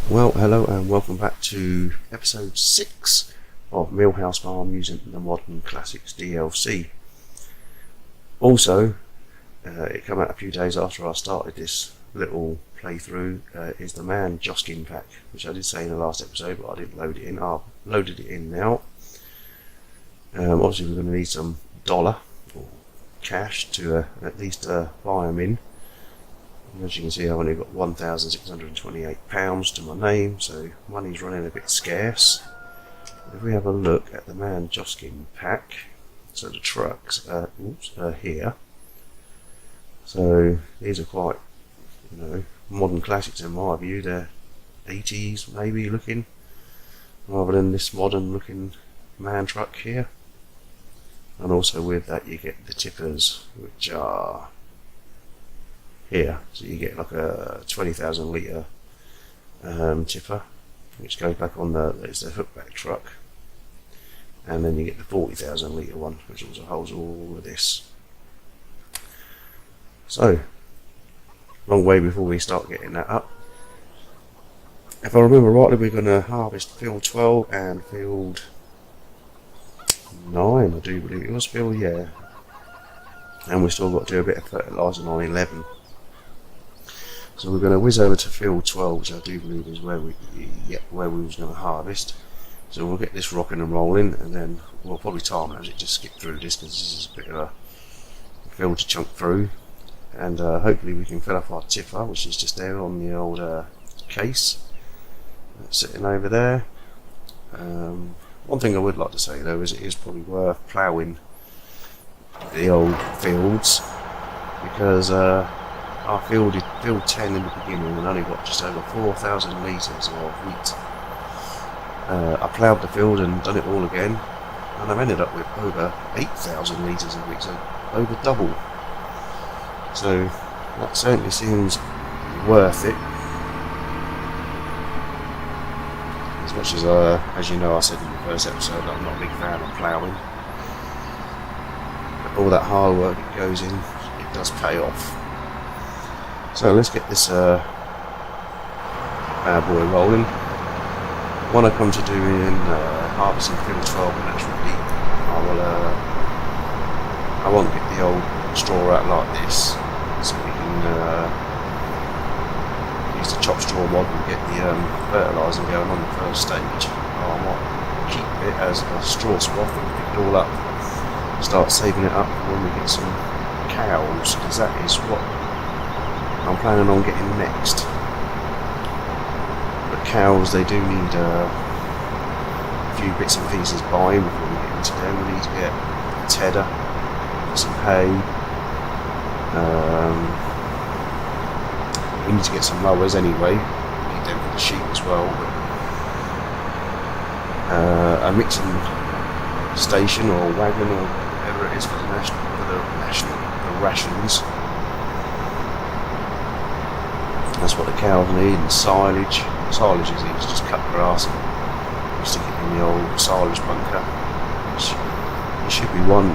Well, hello and welcome back to episode 6 of Millhouse Farm using the Modern Classics DLC. Also, it came out a few days after I started this little playthrough, is the Man Joskin pack, which I did say in the last episode, but I didn't load it in. I've loaded it in now. Obviously we're going to need some dollar or cash to at least buy them in. As you can see, I've only got £1,628 to my name, so money's running a bit scarce. If we have a look at the Man Joskin pack, so the trucks are here. So these are quite, modern classics in my view. They're 80s maybe looking, rather than this modern looking man truck here. And also with that you get the tippers, which are here, so you get like a 20,000 litre tipper, which goes back on it's the hookback truck, and then you get the 40,000 litre one, which also holds all of this. So, long way before we start getting that up. If I remember rightly, we're going to harvest field 12 and field 9, I do believe it was field, yeah. And we've still got to do a bit of fertilising on 11. So we're going to whiz over to field 12, which I do believe is where we was going to harvest. So we'll get this rocking and rolling, and then we'll probably time lapse it, just skip through this because this is a bit of a field to chunk through. And hopefully we can fill up our tipper, which is just there on the old case. That's sitting over there. One thing I would like to say though is it is probably worth ploughing the old fields, because our field 10 in the beginning and only got just over 4,000 litres of wheat. I ploughed the field and done it all again, and I've ended up with over 8,000 litres of wheat, so over double. So that certainly seems worth it. As much as you know, I said in the first episode that I'm not a big fan of ploughing, but all that hard work it goes in, it does pay off. So let's get this bad boy rolling. What I come to do in harvesting field 12 and naturally, I won't get the old straw out like this, so we can use the chop straw mod and get the fertilising going on the first stage. I might keep it as a straw swath and pick it all up, start saving it up when we get some cows, because that is what I'm planning on getting next. But cows, they do need a few bits and pieces buying before we get into them. We need to get a tedder, some hay, we need to get some mowers anyway, need them for the sheep as well. A mixing station or wagon or whatever it is for the rations. That's what the cows need, and silage. Silage is easy, just cut grass and stick it in the old silage bunker. There should be one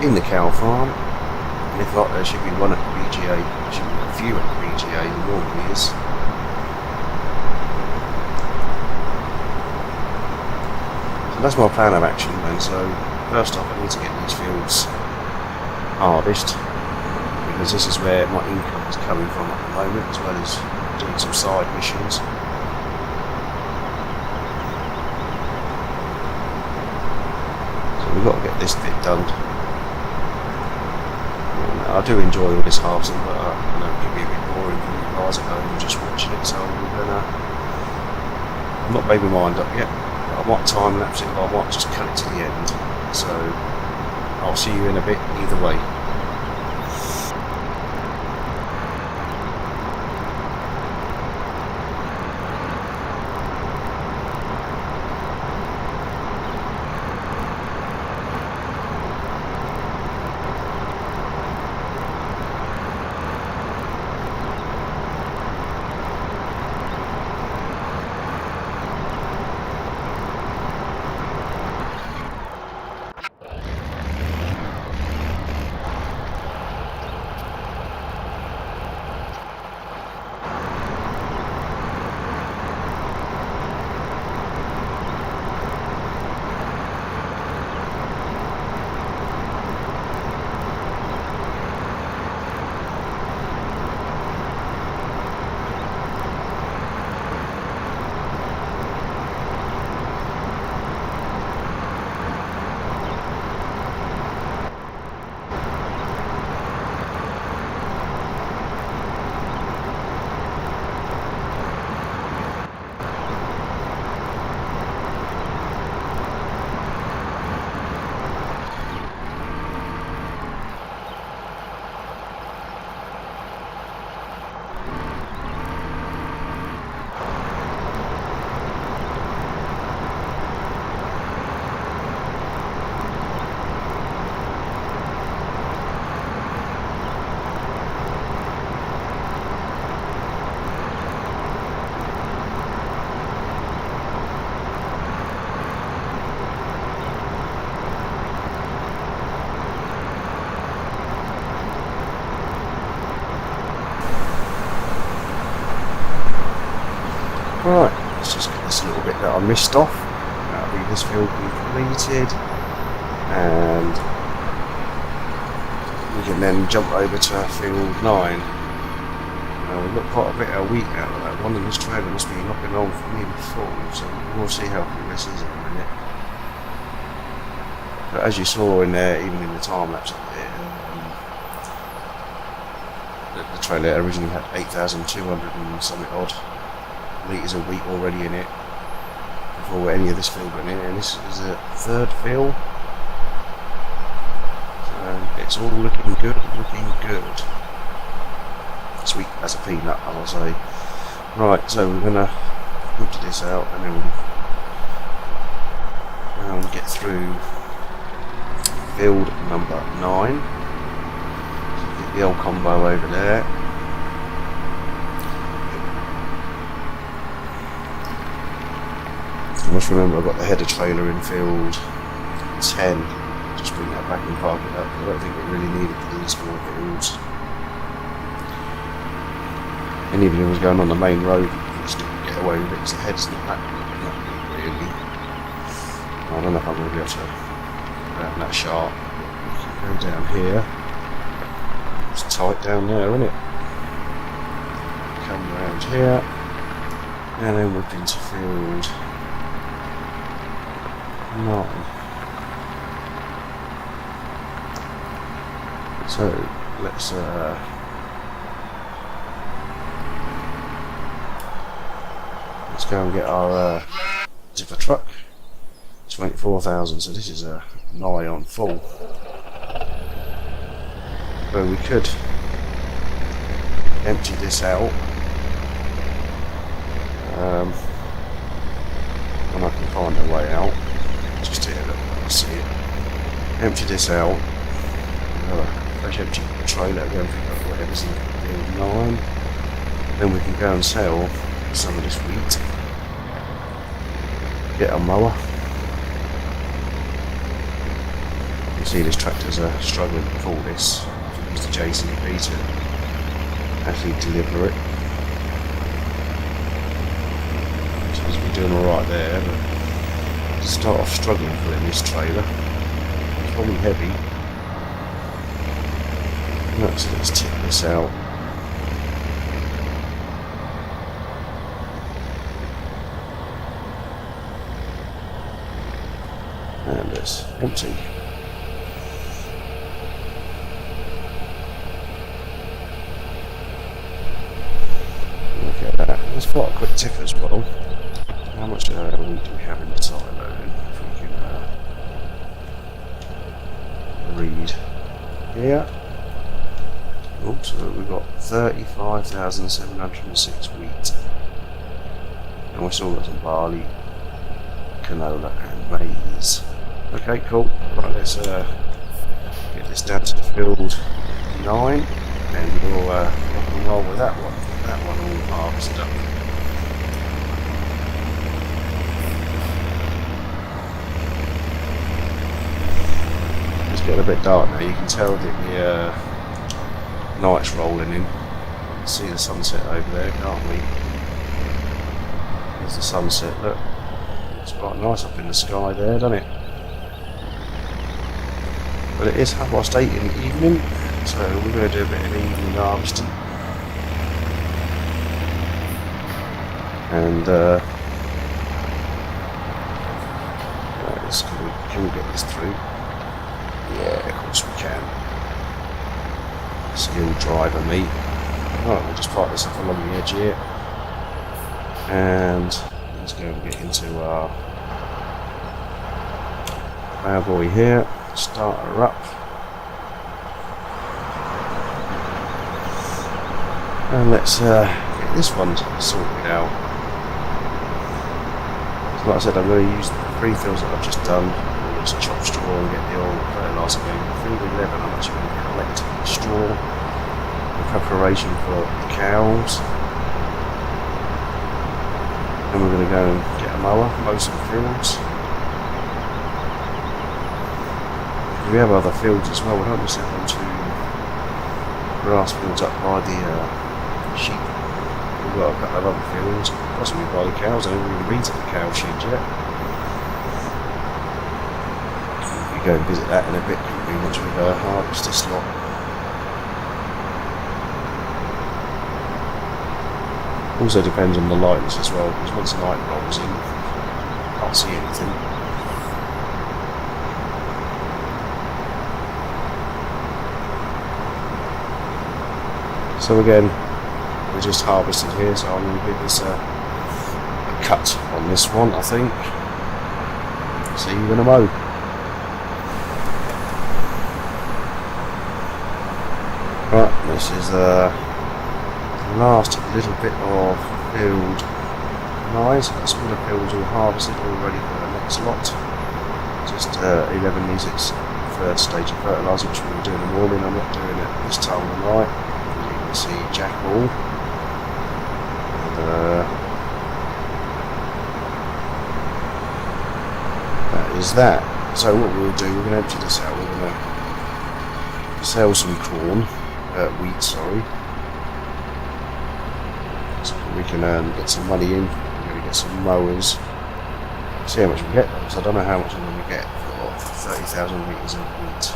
in the cow farm, and if not, there should be one at the BGA. There should be a few at the BGA, there normally is. So that's my plan of action then. So first off, I need to get these fields harvested, because this is where my income is coming from at the moment, as well as doing some side missions. So we've got to get this bit done. I do enjoy all this harvesting, but I know it can be a bit boring for you guys at home just watching it, so I'm not made my mind up yet. I might time lapse it, but I might just cut it to the end. So I'll see you in a bit either way. Right, let's just get this little bit that I missed off. That'll be this field completed, and we can then jump over to field 9. We've got quite a bit of wheat out of that one, and this trailer must be knocking on for nearly full, so we'll see how full this is in a minute. But as you saw in there, even in the time lapse up there, the trailer originally had 8,200 and something odd litres of wheat already in it before any of this field went in, and this is a third fill. So it's all looking good, Sweet as a peanut, I will say. Right, so we're going to empty this out, and then we'll get through field number 9. So get the old combo over there. I must remember I've got the header trailer in field 10. Just bring that back and park it up. I don't think we really needed these small fields. And even if it was going on the main road, you could still get away with it because the head's not that big, really. I don't know if I'm going to be able to go down that sharp. Go down here. It's tight down there, isn't it? Come around here. And then whip into field 9. So let's go and get our zipper truck. 24,000, so this is a nigh on full. So we could empty this out, and I can find a way out. Just here, look, I see it. Empty this out. Fresh empty trailer, go and pick up whatever's in field 9. Then we can go and sell some of this wheat. Get a mower. You can see this tractor's struggling to pull this. Use the JCB to actually deliver it. Seems to be doing alright there, but to start off struggling pulling this trailer. It's probably heavy. Right, so let's tip this out. And it's empty. Look at that. That's quite a quick tip as well. How much wheat do we have in the silo then? If we can read here. Oh, so we've got 35,706 wheat. And we've still got some barley, canola and maize. Okay, cool. Right, let's get this down to field 9, and we'll rock and roll with that one. That one all harvested up. It's getting a bit dark now. You can tell that the night's rolling in. You can see the sunset over there, can't we? There's the sunset. Look. It's quite nice up in the sky there, doesn't it? But it is 8:30 in the evening, so we're going to do a bit of evening harvesting. And can we get this through? Yeah, of course we can. Skilled driver me. Right, we'll just park this up along the edge here. And let's go and get into our boy here. Start her up. And let's get this one sorted out. So like I said, I'm going to use the pre-fills that I've just done. We'll just chop straw and get the old fertiliser going. Field 11, I'm actually going to collect straw in preparation for the cows. Then we're going to go and get a mower, mow some fields. We have other fields as well. We don't just have them to grass fields up by the sheep we've got a couple of other fields, possibly by the cows. I haven't even been to the cow shed yet. If we go and visit that in a bit, pretty much we've harvest this lot. Also depends on the lightness as well, because once the light rolls in, you can't see anything. So again, we just harvested here, so I'm going to give this a cut on this one, I think. See you in a mo. Right, this is the last little bit of field 9, so that's all the fields all harvested, all ready for the next lot. Just 11 needs its third stage of fertiliser, which we will do in the morning. I'm not doing it this time of the night. You can see jack all. And that is that. So what we'll do, we're going to empty this out. We're going to sell some corn, wheat, sorry. So we can get some money in. We're going to get some mowers. See how much we get, because I don't know how much I'm going to get for 30,000 litres of wheat.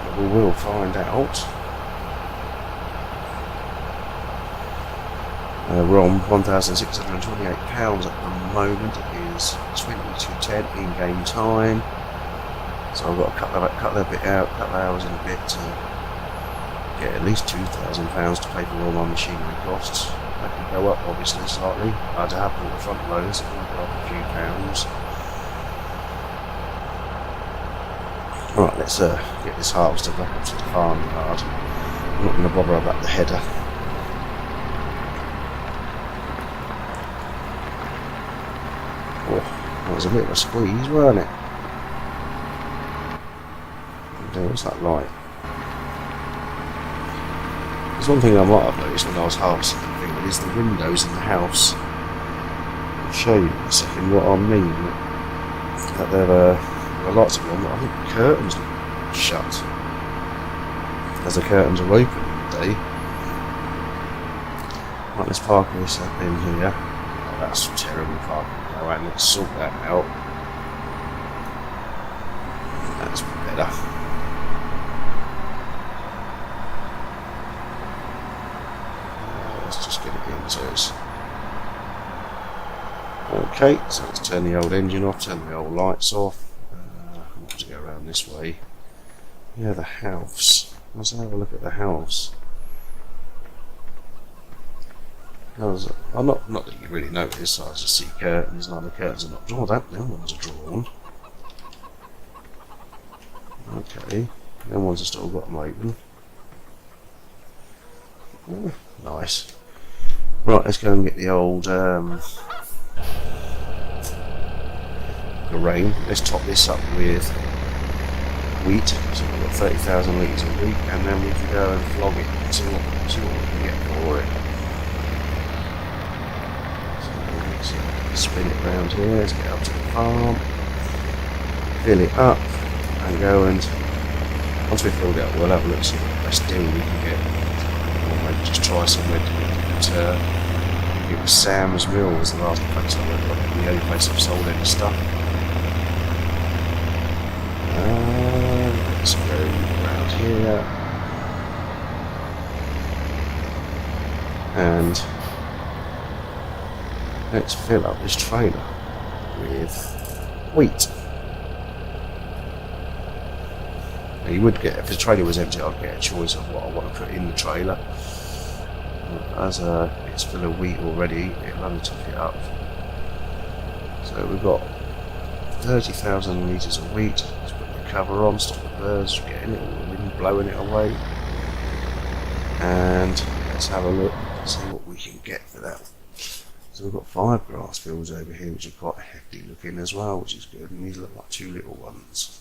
But we will find out. We're on £1,628 at the moment. It is 22:10 in game time. So I've got to cut that bit out, cut the hours in a bit to get at least £2,000 to pay for all my machinery costs. That can go up obviously slightly. I'd have bought the front loaders, it might go up a few pounds. Alright, let's get this harvester back up to the farmyard. I'm not going to bother about the header. That was a bit of a squeeze, weren't it? What's that like? There's one thing I might have noticed when I was harvesting the thing, is the windows in the house. I'll show you in a second what I mean. That there are lots of them, but I think the curtains are shut. As the curtains are open all day. Right, let's park this up in here. Oh, that's terrible parking. Alright, let's sort that out. That's better. Let's just get it in so it's okay. So let's turn the old engine off, turn the old lights off. I'm going to go around this way. Yeah, the house. Let's have a look at the house. I'm not that you really notice, I just see curtains, and the curtains are not drawn. Them ones are drawn. Okay, them ones have still got them open. Oh, nice. Right, let's go and get the old grain. Let's top this up with wheat. So we've got 30,000 litres of wheat, and then we can go and flog it and see what we can get for it. Spin it around here, let's get up to the farm, fill it up, and go and, once we've filled it up, we'll have a look, see what the best deal we can get. Or maybe just try somewhere to get it. I think it was Sam's Mill was the last place I went, probably the only place I've sold any stuff. Let's go around here. And let's fill up this trailer with wheat. Now you would get, if the trailer was empty, I'd get a choice of what I want to put in the trailer. As it's full of wheat already, it'll only top it up. So we've got 30,000 litres of wheat. Let's put the cover on, stop the birds from getting it, or the wind blowing it away. And let's have a look and see what we can get for that. So we've got 5 grass fields over here, which are quite hefty looking as well, which is good, and these look like 2 little ones.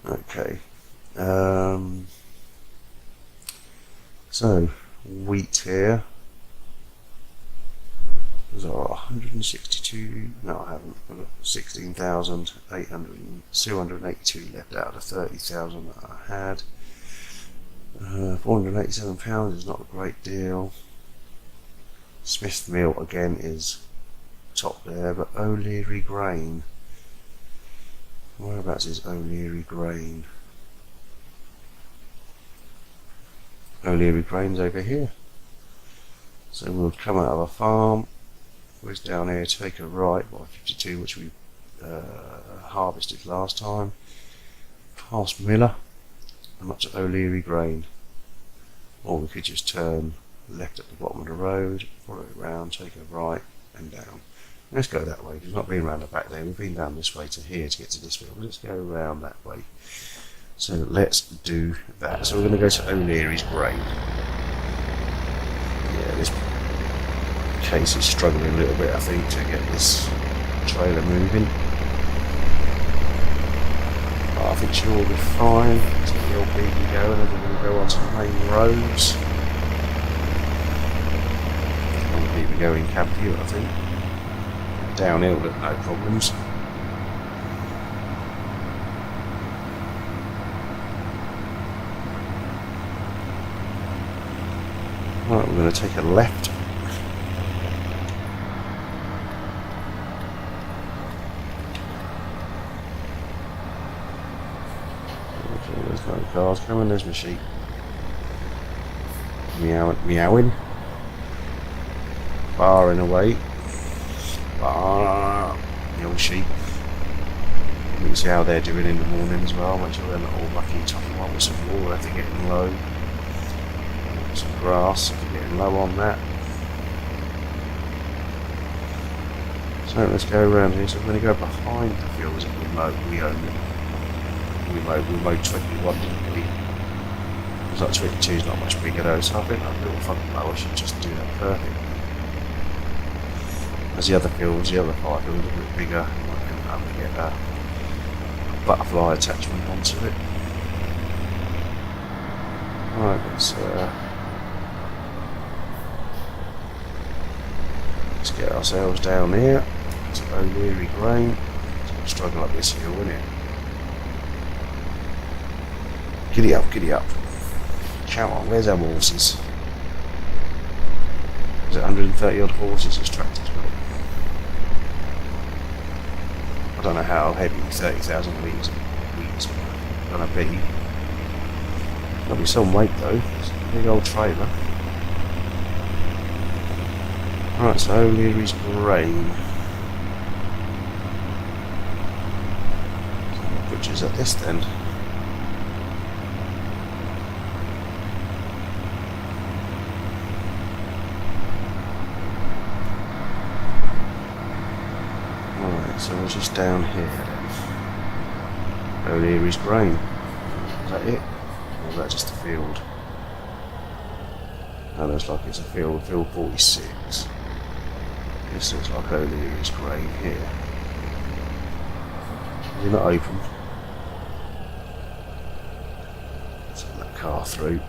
Okay. So, wheat here. There's 162, no I haven't, I've got 16,282 left out of the 30,000 that I had. £487 is not a great deal. Smith Mill again is top there, but O'Leary Grain. Whereabouts is O'Leary Grain? O'Leary Grain's over here. So we'll come out of a farm, where's down here, take a right by 52, which we harvested last time, past Miller, and up to O'Leary Grain. Or we could just turn left at the bottom of the road, follow it round, take a right and down. Let's go that way. We've not been round the back there, we've been down this way to here to get to this field. Let's go around that way. So let's do that. So we're going to go to O'Leary's Grain. Yeah, this case is struggling a little bit, I think, to get this trailer moving. But I think she'll all be fine. Let's get the old baby going, and then we're going to go onto the main roads. I'll keep me going cab view, I think. Downhill, but no problems. Right, we're going to take a left. Okay, there's no cars coming, there's my sheep. Meowing. Barring away. The old sheep. You can see how they're doing in the morning as well. Make sure they're not all lucky, topping one with some water if they're getting low. Some grass if you're getting low on that. So let's go around here. So I'm going to go behind the fields that we own. We mowed 21, didn't we? It was like 22 is not much bigger though, so I think that little front mower should just do that perfect. As the other fields, the other 5 fields are a bit bigger, you might end up to get a butterfly attachment onto it. Right, let's get ourselves down here to O'Leary Grain. It's going to struggle up this hill, isn't it? Giddy up, giddy up. Come on, where's our horses? Is it 130 odd horses this tractor's got? I don't know how heavy 30,000 litres is going to be. There'll be some weight though. It's a big old trailer. Right, so O'Leary's Grain. So butchers at this then. Right, so we're just down here then. O'Leary's Grain. Is that it? Or is that just a field? That looks like it's a field 46. This looks like O'Leary's Grain here. Is it not open? Let's let that car through.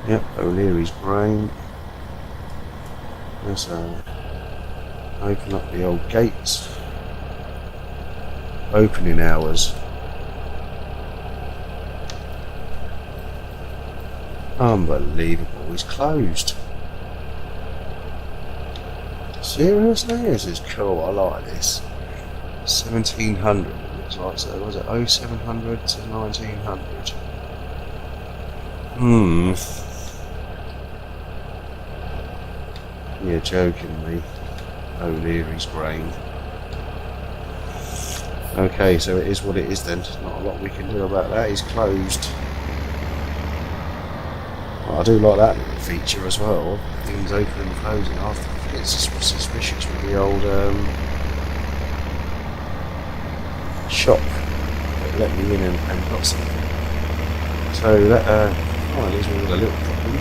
Yep, O'Leary's Grain. Let's open up the old gates. Opening hours. Unbelievable, it's closed. Seriously? This is cool, I like this. 1700 it looks like, so was it 0700 to 1900? You're joking me. O'Leary's Grain. Okay, so it is what it is then. There's not a lot we can do about that, it's closed. Well, I do like that little feature as well. Things open and closing after. It's suspicious with the old shop that let me in and got something. So that leaves me with a little problem.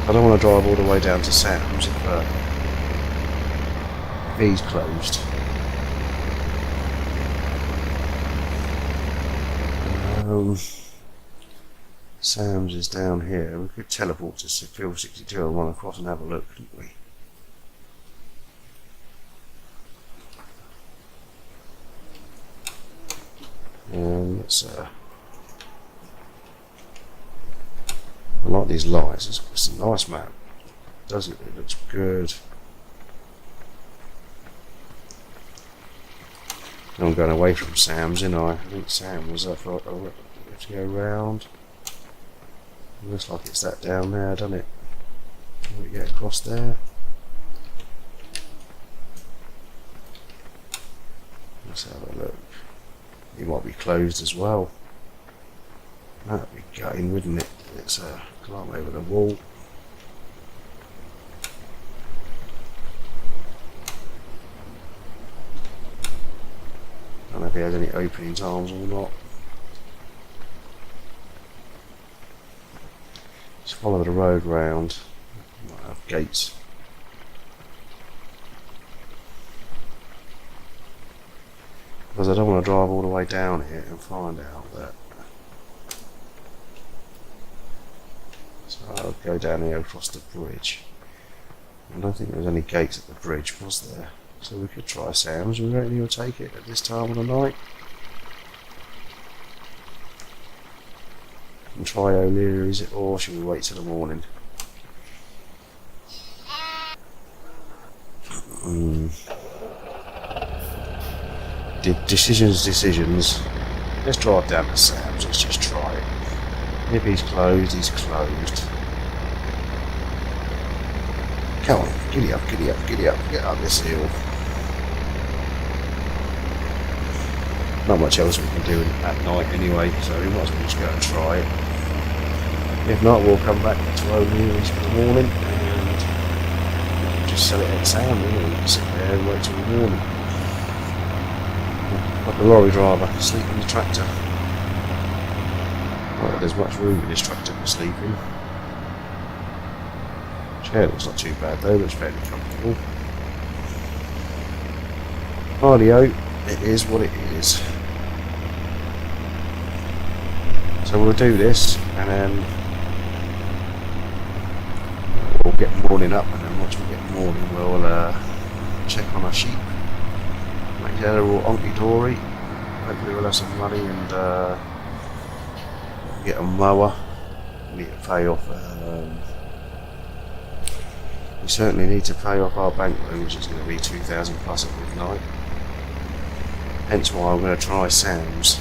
I don't want to drive all the way down to Sam's if he's closed. Sam's is down here. We could teleport to field 62 and run across and have a look, couldn't we? I like these lights. It's a nice map, doesn't it? It looks good. I'm going away from Sam's, you know. I think Sam was up. I have to go round. It looks like it's that down there, doesn't it? Can we get across there? Let's have a look. It might be closed as well. That'd be gutting, wouldn't it? Let's climb over the wall. I don't know if he has any opening times or not. Just follow the road round. Might have gates. Because I don't want to drive all the way down here and find out that. So I'll go down here across the bridge. I don't think there was any gates at the bridge, was there? So we could try Sam's. We reckon he'll take it at this time of the night. And try O'Leary's it, or should we wait till the morning? Decisions. Let's drive down to Sam's. Let's just try it. If he's closed, he's closed. Come on, giddy up, giddy up, giddy up, get up this hill. Not much else we can do at night anyway, so we might as well just go and try it. If not, we'll come back to O'Leary's for the morning and just sell it at Sam, and we can sit there and wait till the morning. Like a lorry driver, sleep in the tractor. Well, there's much room in this tractor for sleeping. Chair looks not too bad though, looks fairly comfortable. Rightio, it is what it is. So we'll do this and then we'll get morning up, and then once we get morning we'll check on our sheep. Make sure they're all onky-dory. Hopefully we'll have some money and get a mower. We need to pay off. We certainly need to pay off our bank loan, which is going to be 2,000 plus at midnight. Hence why I'm going to try Sam's.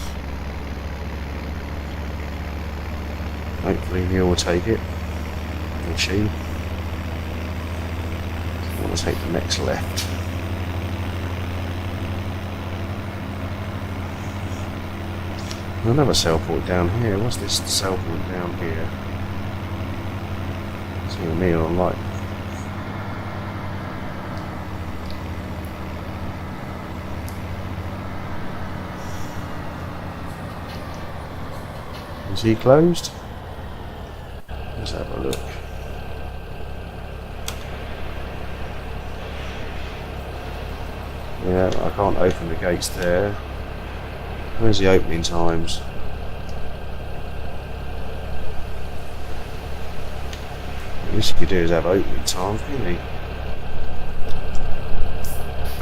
Hopefully Neil will take it, or she. I want to take the next left. Another sell point down here. What's this sell point down here? See a neon light. Is he closed? Let's have a look. Yeah, I can't open the gates there. Where's the opening times? The least you could do is have opening times, couldn't you?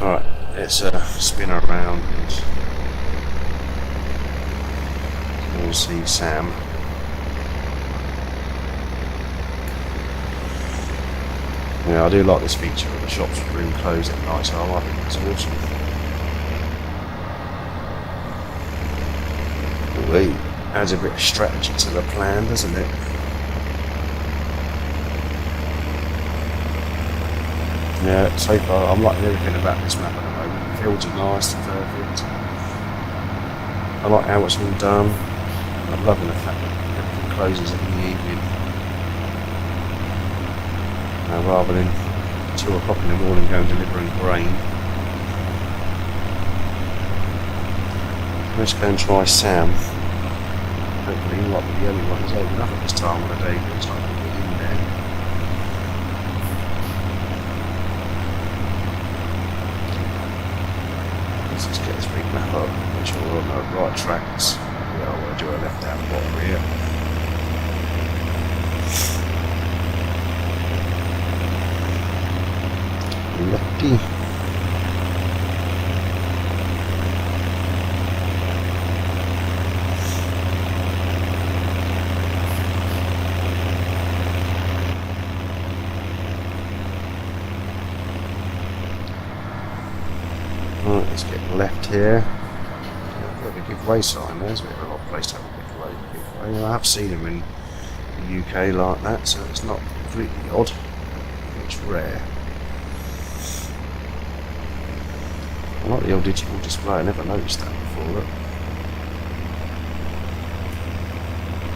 Alright, let's spin around and we'll see Sam. Yeah, I do like this feature of the shops room closed at night time. I think it's awesome. It adds a bit of strategy to the plan, doesn't it? Yeah, so far I'm liking everything about this map at the moment. The fields are nice and perfect. I like how it's all done. I'm loving the fact that everything closes in the evening. Rather than 2 o'clock in the morning going delivering grain. Let's go and try Sam. Hopefully he might be the only one who's open up at this time of the day, but it's not going to get in there. Let's just get this big map up, make sure we're on the right tracks. Yeah, we'll do a left down the bottom here. Lefty. here. Yeah, a giveaway sign. There's a bit of an odd place to have a giveaway. I have seen them in the UK like that, so it's not completely odd. It's rare. I like the old digital display. I never noticed that before. Look.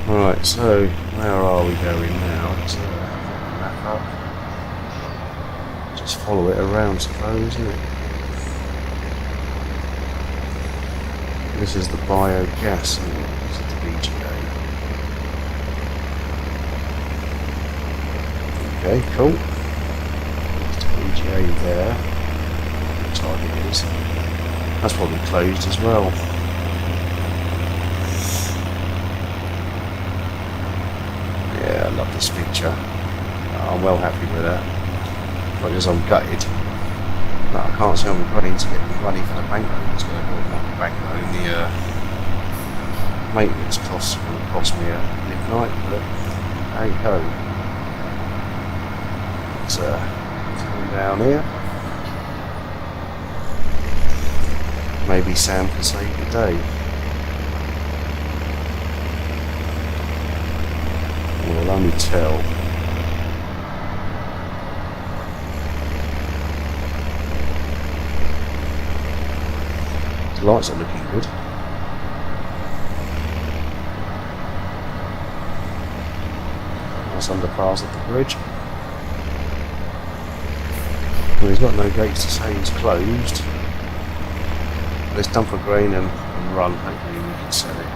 Right, so where are we going now? Let's map up. Just follow it around, suppose, isn't it? This is the biogas, isn't it? This is the BGA. Okay, cool. There's the BGA there. What target is. That's probably closed as well. Yeah, I love this picture. I'm well happy with that. Because I'm gutted. No, I can't say I'm running to get the money for the bank loan. It's going to go on the bank loan. The maintenance costs will cost me at midnight, but there you go. Let's come down here. Maybe Sam can save the day. We'll only tell. The lights are looking good. Nice underpass at the bridge. Well, he's got no gates to say he's closed. Let's dump a grain and run. Hopefully we can sell it.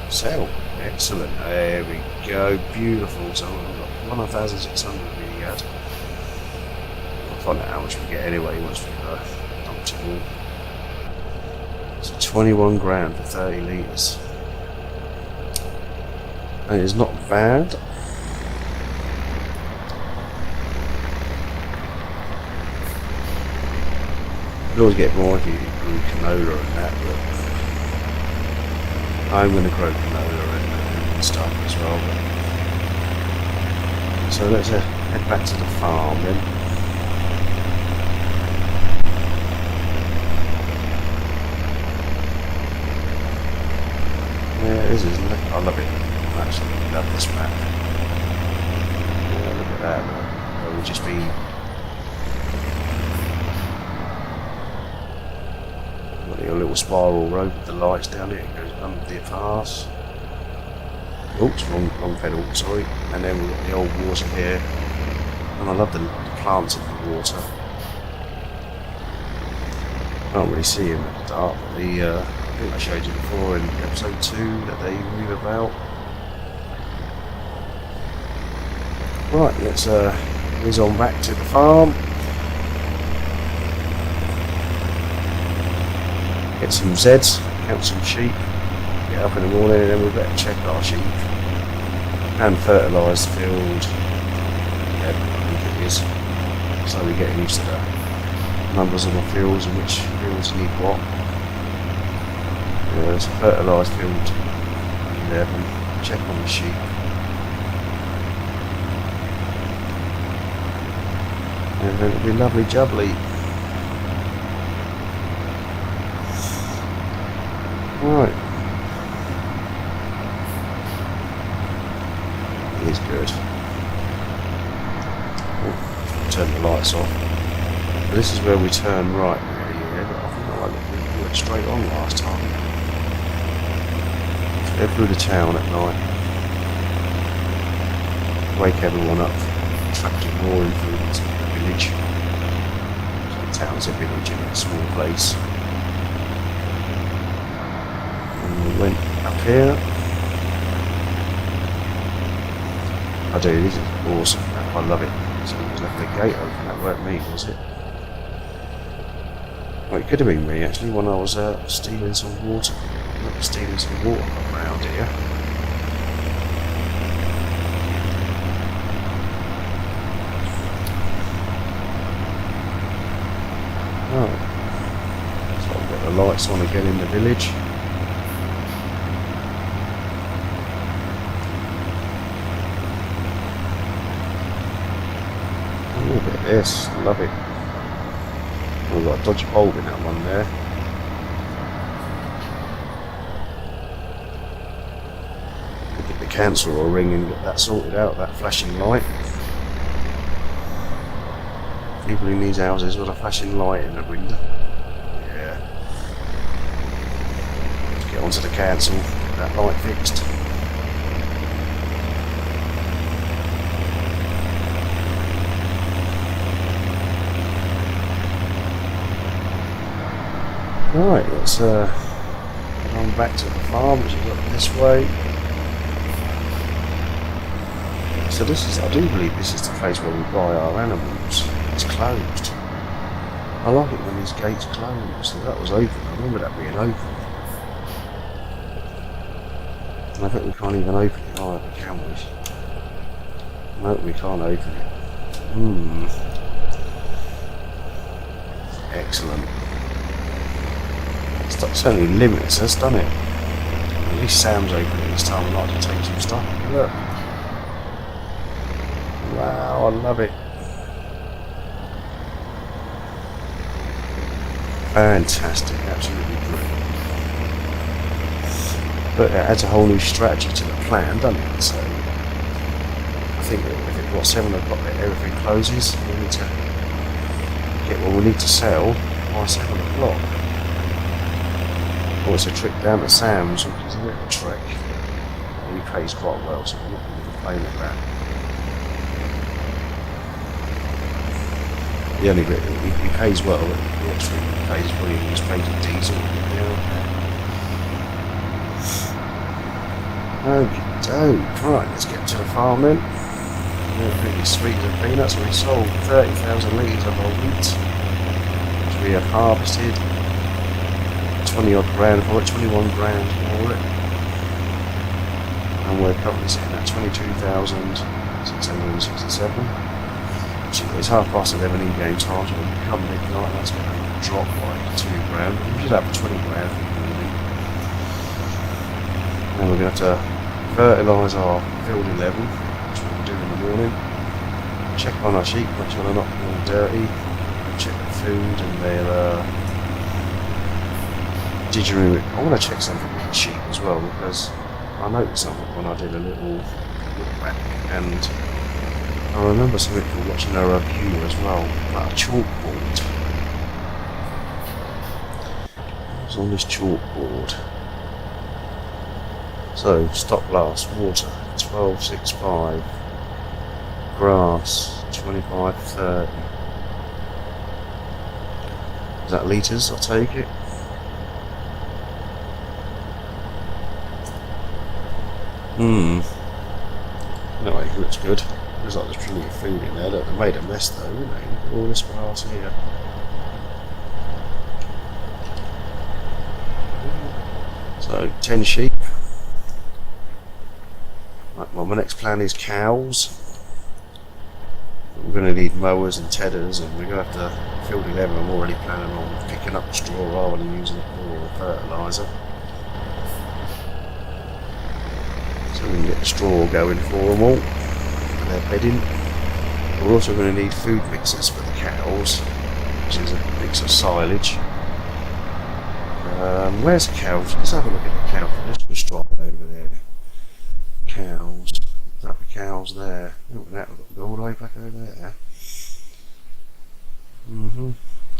Sell. Excellent. There we go. Beautiful. So we've got 1,600 we had. I'll find out how much we get anyway once we've dumped it all. So 21 grand for 30 litres. And it's not bad. You always get more if you grew canola and that, but I'm going to grow canola and stuff as well. So let's head back to the farm then. Yeah, this is. I love it. I absolutely love this map. Yeah, look at that. It would just be. A little spiral road with the lights down it. It goes under the pass. Oops, wrong pedal, sorry. And then we've got the old water here. And I love the plants in the water. Can't really see them at the dark. But I think I showed you before in episode 2 that they move about. Right, let's whiz on back to the farm. Get some Zeds, count some sheep, get up in the morning and then we better check our sheep and fertilise the field. Yeah, I think it is. Slowly getting used to the numbers of the fields and which fields need what. Yeah, there's a fertilised field 11, check on the sheep. And then it'll be lovely jubbly. Right. It is good. Oh, turn the lights off. This is where we turn right really, yeah, but I think we went straight on last time. Go through the town at night. Wake everyone up. Attracting more influence in the village. So the town's a village in a small place. We went up here. I do, this is awesome. I love it. Someone's left the gate open, that weren't me, was it? Well, it could have been me actually when I was stealing some water. Stealing some water from around here. Oh. So I've got the lights on again in the village. this. Love it. We've got a dodgy bolt in that one there. We'll get the cancel or ring and get that sorted out, that flashing light. People in these houses with a flashing light in the window. Yeah. Let's get onto the cancel, get that light fixed. Right, let's head on back to the farm, which is up this way. So this is, I do believe this is the place where we buy our animals. It's closed. I like it when these gates close. So that was open. I remember that being open. And I think we can't even open it either, can we? No, we can't open it. Excellent. It's only limits us, doesn't it? At least Sam's opening this time. I'd like to take some stuff. Look. Wow, I love it. Fantastic, absolutely brilliant. But it adds a whole new strategy to the plan, doesn't it? So I think that if it was 7 o'clock that everything closes, we need to get what we need to sell by 7 o'clock. Or it's a trip down to Sam's, which is a little trick. He pays quite well, so I'm not going to complain at that. The only bit he pays well, but the extra he pays when he was paid with diesel. Okay, right, let's get to the farm then. Everything is sweet as peanuts. We sold 30,000 litres of our wheat, which we have harvested. 20 odd grand for it, 21 grand for it. And we're currently sitting at 22,667. It's 11:30 in-game time, so when we come midnight, that's going to drop like 2 grand. We should have 20 grand. And we're going to have to fertilise our fielding level, which we'll do in the morning. Check on our sheep, make sure they're not all dirty. Check the food and their didgeridoo. I want to check something with the sheep as well, because I noticed something when I did a little look back, and I remember something from watching a review as well, about a chalkboard. It was on this chalkboard. So, stock glass, water, 12.65, grass, 25.30. Is that litres? I'll take it. Anyway, it looks good. Looks like there's plenty of food in there. Look, they made a mess though, didn't they? Look at all this grass here. So, 10 sheep. Right, well, my next plan is cows. We're going to need mowers and tedders, and we're going to have to field 11. I'm already planning on picking up the straw rather than using it for fertiliser. So we can get the straw going for them all. Their bedding. We're also going to need food mixers for the cows, which is a mix of silage. Where's the cows? Let's have a look at the cows. Let's just drop it over there. Cows. Is that the cows there? Look at that, we've got to go all the way back over there.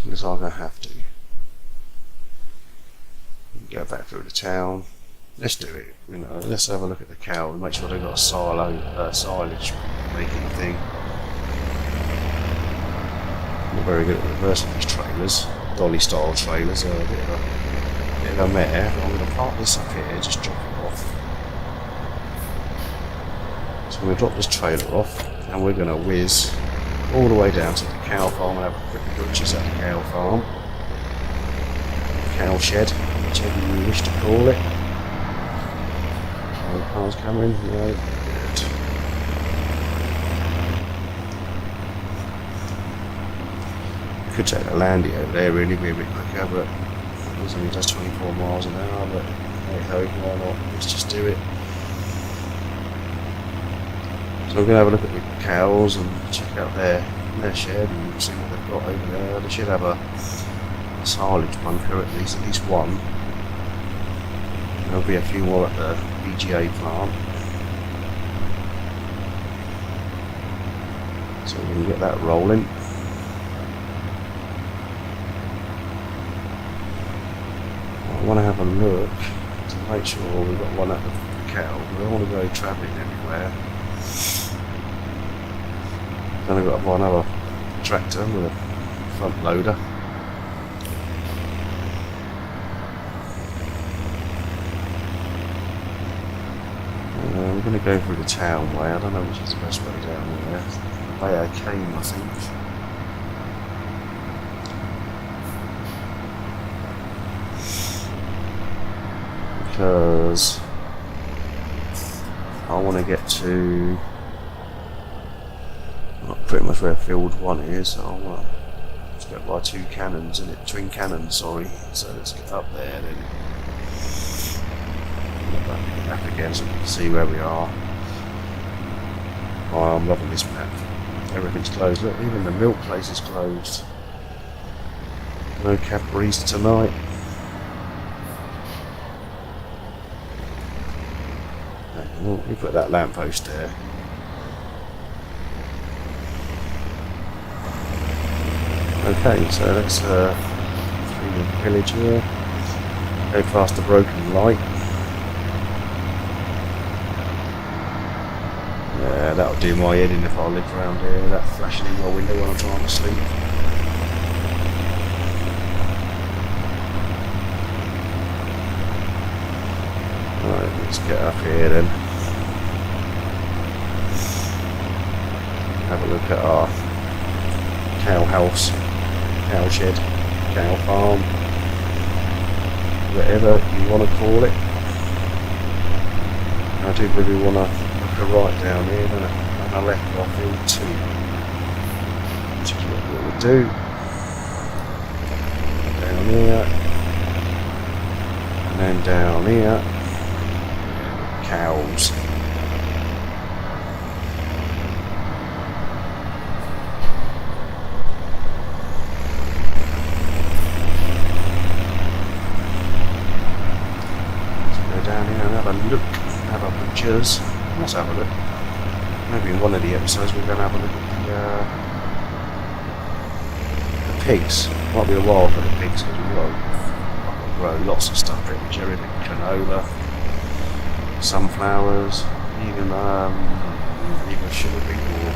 Looks like I have to. Go back through the town. Let's do it, you know, let's have a look at the cow and make sure they've got a silage making thing. Not very good at reversing these trailers, dolly style trailers, are a bit of a mare. I'm going to park this up here, just drop it off. So we're going to drop this trailer off and we're going to whiz all the way down to the cow farm and have a quick butchers at the cow farm. Cow shed, whichever you wish to call it. Cars coming, no, good. Could take the landy over there, really be a bit quicker, but it only does 24 miles an hour, but hey ho, why not, let's just do it. So we're going to have a look at the cows and check out their their shed and see what they've got over there. They should have a silage bunker at least one. There'll be a few more at the VGA plant, so we can get that rolling. I want to have a look to make sure we've got one at the cow. We don't want to go travelling anywhere. Then I've got one other tractor with a front loader. We're going to go through the town way. I don't know which is the best way down there. The way I came, I think. Because I want to get to pretty much where field 1 is. So I want to go by twin cannons, sorry. So let's get up there then. Back again so we can see where we are. Oh, I'm loving this map. Everything's closed. Look, even the milk place is closed. No Cadbury's tonight. Well, we put that lamppost there. Okay, so let's through the village here. Go past the broken light. Yeah, that'll do my head in if I live around here. That flashing in my window when I'm trying to sleep. Right, let's get up here then. Have a look at our cow house, cow shed, cow farm, whatever you want to call it. I do really want to look a right down here and a left off field 2, which is what we'll do. Down here, and then down here, cows. Look, have a butchers. Let's have a look. Maybe in one of the episodes we're going to have a look at the pigs. Might be a while for the pigs because we've got to grow lots of stuff. Pretty much everything: canola, sunflowers, even sugar beet or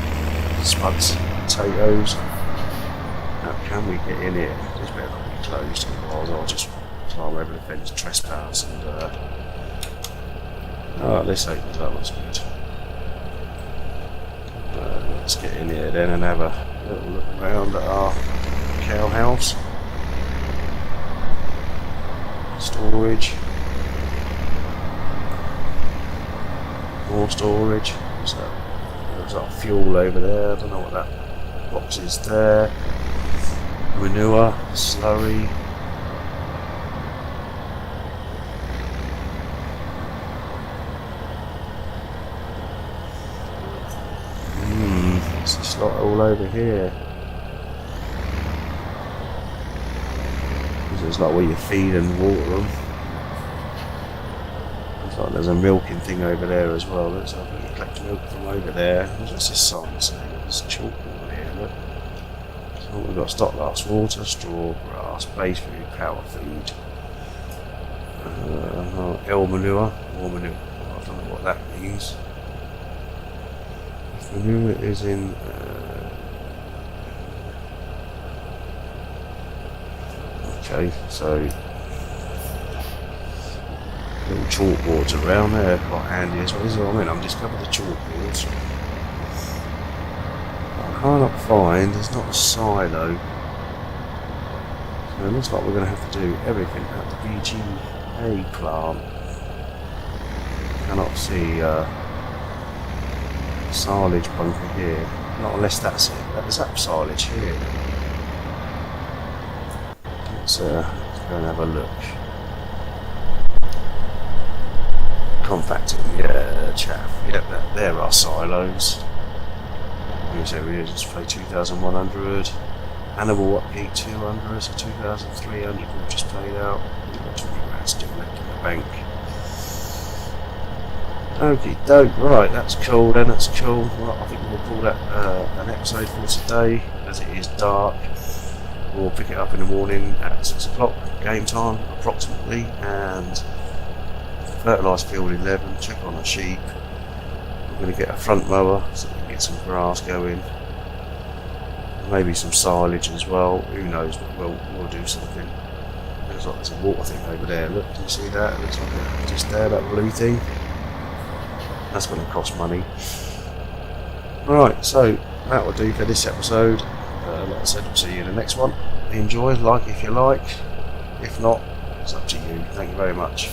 spuds, potatoes. Now, can we get in here? This better not be closed, otherwise I'll just climb over the fence, trespass, and. Oh, this opens up, that's good. Let's get in here then and have a little look around at our cow house. Storage. More storage. So there's our fuel over there. I don't know what that box is there. Manure, slurry. It's like all over here. It's like where you feed and water them. Looks like there's a milking thing over there as well. Looks like you collect milk from over there. What's this sign saying? There's chalkboard here, look. So we've got stock glass water, straw, grass, base food, power food. L manure, or manure. I don't know what that means. Manure is in okay, so little chalkboards around there, quite handy as well. This is what I mean, I'm discovering the chalkboards. I cannot find, there's not a silo. So it looks like we're going to have to do everything at the VGA plant. Cannot see silage bunker here, not unless that's it. There's that silage here. Let's go and have a look. Compacting, yeah, chaff. Yep, there are silos. So we just pay 2,100. Animal upkeep 200, so 2,300 we've just paid out. We've got 20 grand still left in the bank. Okie doke, right, that's cool then, that's cool. Well, I think we'll call that an episode for today, as it is dark. We'll pick it up in the morning at 6 o'clock, game time approximately, and fertilise field 11, check on the sheep. I'm going to get a front mower so we can get some grass going. Maybe some silage as well, who knows, but we'll do something. Looks like there's a water thing over there, look, can you see that? It looks like it's just there, that blue thing. That's going to cost money. Alright, so that will do for this episode. Like I said, we'll see you in the next one. Enjoy, like if you like. If not, it's up to you. Thank you very much.